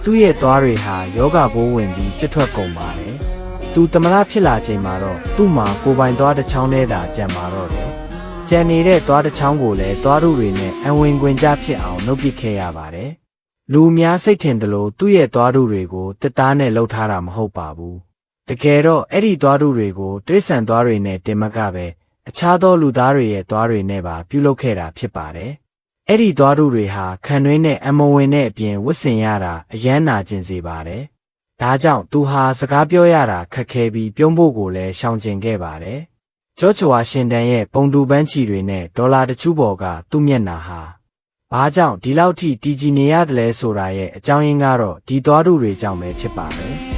သူ့ရဲ့သွားတွေဟာယောဂဘိုးဝင်ပြီးကျွတ်ထွက်ကုန်ပါတယ်။သူသမရဖြစ်လာချိန်မှာတော့သူ့မှာကိုယ်ပိုင်သွားတစ်ချောင်းနဲ့သာကြံပါတော့တယ်။ကြံနေတဲ့သွားတစ်ချောင်းကိုလည်းသွားတို့တွေနဲ့အဝင်ခွင်ကြဖြစ်အောင်နှုတ်ပစ်ခဲ့ရပါတယ်။လူများစိတ်ထင်တယ်လို့သူ့ရဲ့သွားတို့တွေကိုတစ်သားနဲ့လှုပ်ထားတာမဟုတ်ပါဘူး။တကယ်တော့အဲ့ဒီသွားတို့တွေကိုတိရစ္ဆာန်သွားတွေနဲ့တင်မကပဲအခြားသောလူသားတွေရဲ့သွားတွေနဲ့ပါပြုလုပ်ခဲ့တာဖြစ်ပါတယ်။အဲ့ဒီသွားတို့တွေဟာခံတွင်းနဲ့အမဝင်နဲ့အပြင်ဝတ်ဆင်ရတာအယမ်းနာကျင်စေပါတယ်။ဒါကြောင့်သူဟာစကားပြောရတာခက်ခဲပြီးပြုံးဖို့ကိုလည်းရှောင်ကျဉ်ခဲ့ပါတယ်။ဂျော့ချ်ဝါရှင်တန်ရဲ့ပုံတူပန်းချီတွေနဲ့ဒေါ်လာတချို့ပေါ်ကသူ့မျက်နှာဟာဘာကြောင့်ဒီလောက်ထိတည်ကြည်နေရတယ်လဲဆိုတာရဲ့အကြောင်းရင်းကတော့ဒီသွားတို့တွေကြောင့်ပဲဖြစ်ပါတယ်။